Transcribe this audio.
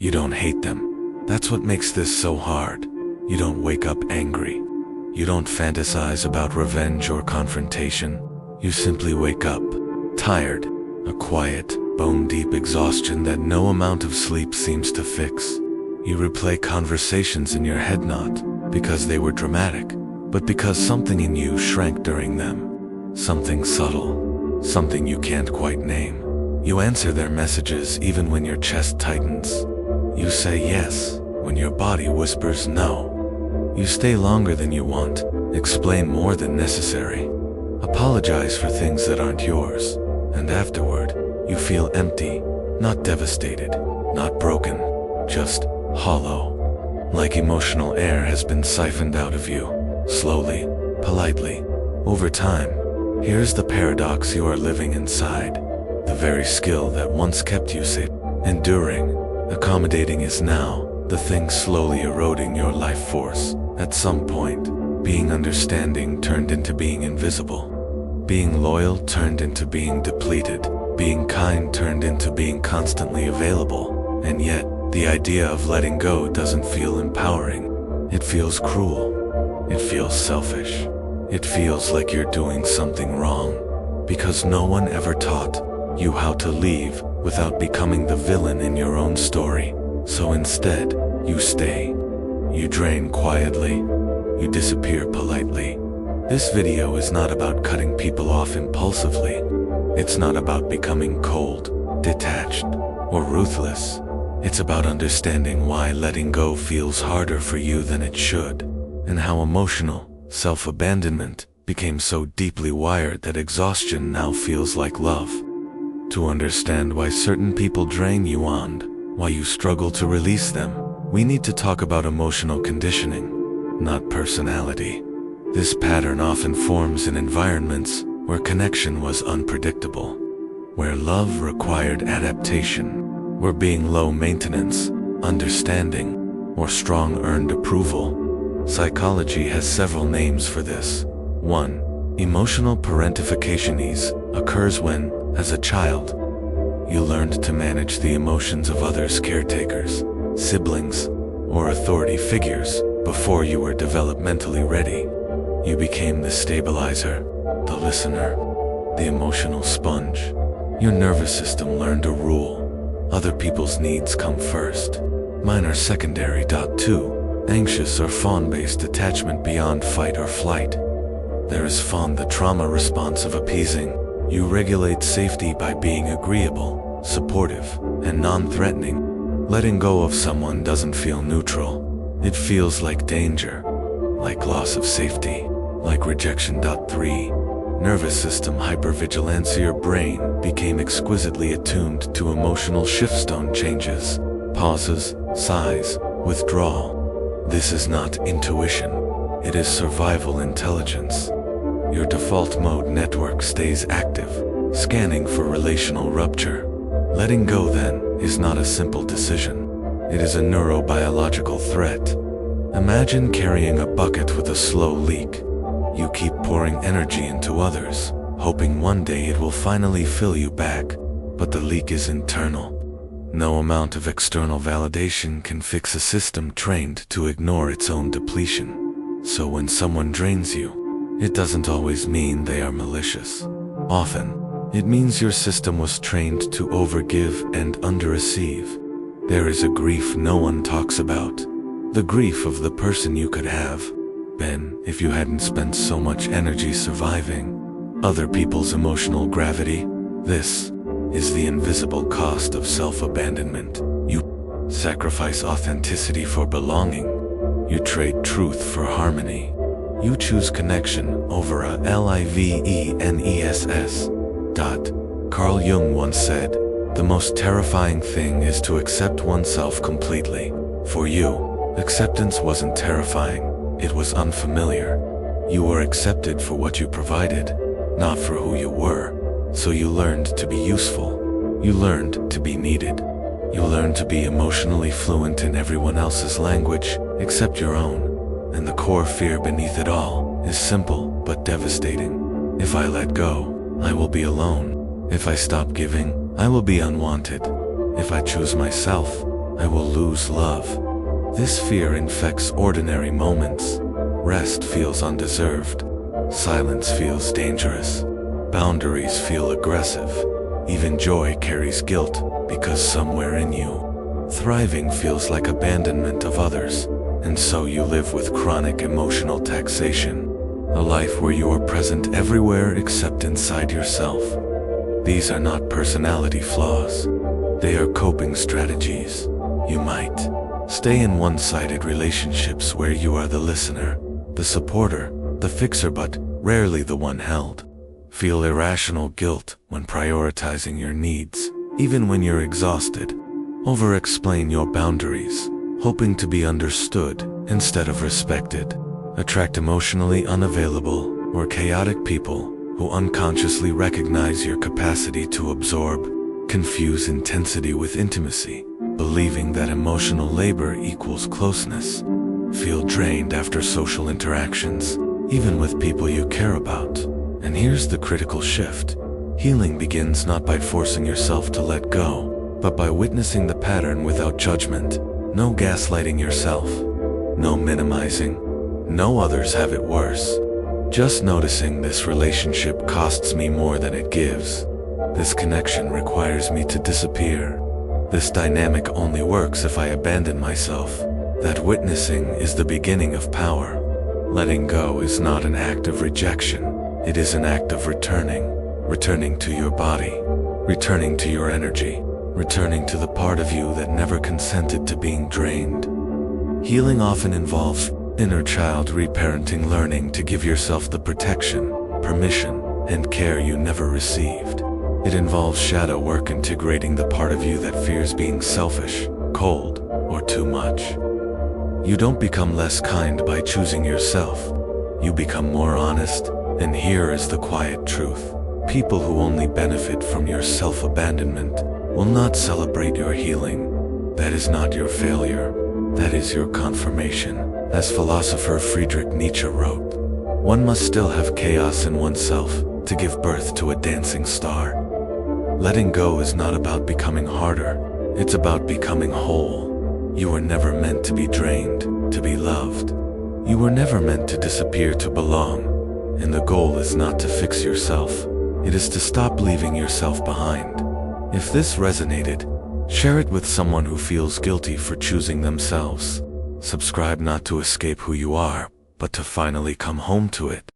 You don't hate them. That's what makes this so hard. You don't wake up angry. You don't fantasize about revenge or confrontation. You simply wake up, tired, a quiet, bone-deep exhaustion that no amount of sleep seems to fix. You replay conversations in your head not because they were dramatic, but because something in you shrank during them. Something subtle, something you can't quite name. You answer their messages even when your chest tightens. You say yes when your body whispers no. You stay longer than you want, explain more than necessary, apologize for things that aren't yours, and afterward, you feel empty, not devastated, not broken, just hollow. Like emotional air has been siphoned out of you, slowly, politely, over time. Here's the paradox you are living inside. The very skill that once kept you safe, enduring, accommodating is now the thing slowly eroding your life force. At some point, being understanding turned into being invisible. Being loyal turned into being depleted. Being kind turned into being constantly available. And yet, the idea of letting go doesn't feel empowering. It feels cruel. It feels selfish. It feels like you're doing something wrong, because no one ever taught you how to leave without becoming the villain in your own story. So instead, you stay. You drain quietly. You disappear politely. This video is not about cutting people off impulsively. It's not about becoming cold, detached, or ruthless. It's about understanding why letting go feels harder for you than it should, and how emotional self-abandonment became so deeply wired that exhaustion now feels like love. To understand why certain people drain you and why you struggle to release them, we need to talk about emotional conditioning, not personality. This pattern often forms in environments where connection was unpredictable, where love required adaptation, where being low maintenance, understanding, or strong earned approval. Psychology has several names for this. 1. Emotional parentification ease occurs when, as a child, you learned to manage the emotions of others' caretakers, siblings, or authority figures before you were developmentally ready. You became the stabilizer, the listener, the emotional sponge. Your nervous system learned a rule. Other people's needs come first. Mine are secondary. 2. Anxious or fawn-based attachment beyond fight or flight. There is fawn, the trauma response of appeasing. You regulate safety by being agreeable, supportive, and non-threatening. Letting go of someone doesn't feel neutral. It feels like danger, like loss of safety, like rejection. 3. Nervous system hypervigilance. Your brain became exquisitely attuned to emotional shiftstone changes, pauses, sighs, withdrawal. This is not intuition. It is survival intelligence. Your default mode network stays active, scanning for relational rupture. Letting go, then, is not a simple decision. It is a neurobiological threat. Imagine carrying a bucket with a slow leak. You keep pouring energy into others, hoping one day it will finally fill you back, but the leak is internal. No amount of external validation can fix a system trained to ignore its own depletion. So when someone drains you, it doesn't always mean they are malicious. Often, it means your system was trained to overgive and underreceive. There is a grief no one talks about. The grief of the person you could have been if you hadn't spent so much energy surviving other people's emotional gravity. This is the invisible cost of self-abandonment. You sacrifice authenticity for belonging. You trade truth for harmony. You choose connection over a liveness. Carl Jung once said, "The most terrifying thing is to accept oneself completely." For you, acceptance wasn't terrifying, it was unfamiliar. You were accepted for what you provided, not for who you were. So you learned to be useful. You learned to be needed. You learned to be emotionally fluent in everyone else's language, except your own. And the core fear beneath it all is simple but devastating. If I let go, I will be alone. If I stop giving, I will be unwanted. If I choose myself, I will lose love. This fear infects ordinary moments. Rest feels undeserved. Silence feels dangerous. Boundaries feel aggressive. Even joy carries guilt because somewhere in you, thriving feels like abandonment of others, and so you live with chronic emotional taxation, a life where you are present everywhere except inside yourself. These are not personality flaws. They are coping strategies. You might stay in one-sided relationships where you are the listener, the supporter, the fixer, but rarely the one held. Feel irrational guilt when prioritizing your needs, even when you're exhausted. Over-explain your boundaries, hoping to be understood instead of respected. Attract emotionally unavailable or chaotic people who unconsciously recognize your capacity to absorb. Confuse intensity with intimacy, believing that emotional labor equals closeness. Feel drained after social interactions, even with people you care about. And here's the critical shift. Healing begins not by forcing yourself to let go, but by witnessing the pattern without judgment. No gaslighting yourself. No minimizing. No others have it worse. Just noticing this relationship costs me more than it gives. This connection requires me to disappear. This dynamic only works if I abandon myself. That witnessing is the beginning of power. Letting go is not an act of rejection. It is an act of returning. Returning to your body. Returning to your energy. Returning to the part of you that never consented to being drained. Healing often involves inner child reparenting, learning to give yourself the protection, permission, and care you never received. It involves shadow work, integrating the part of you that fears being selfish, cold, or too much. You don't become less kind by choosing yourself. You become more honest, and here is the quiet truth. People who only benefit from your self-abandonment will not celebrate your healing. That is not your failure. That is your confirmation. As philosopher Friedrich Nietzsche wrote, one must still have chaos in oneself to give birth to a dancing star. Letting go is not about becoming harder. It's about becoming whole. You were never meant to be drained, to be loved. You were never meant to disappear to belong. And the goal is not to fix yourself. It is to stop leaving yourself behind. If this resonated, share it with someone who feels guilty for choosing themselves. Subscribe not to escape who you are, but to finally come home to it.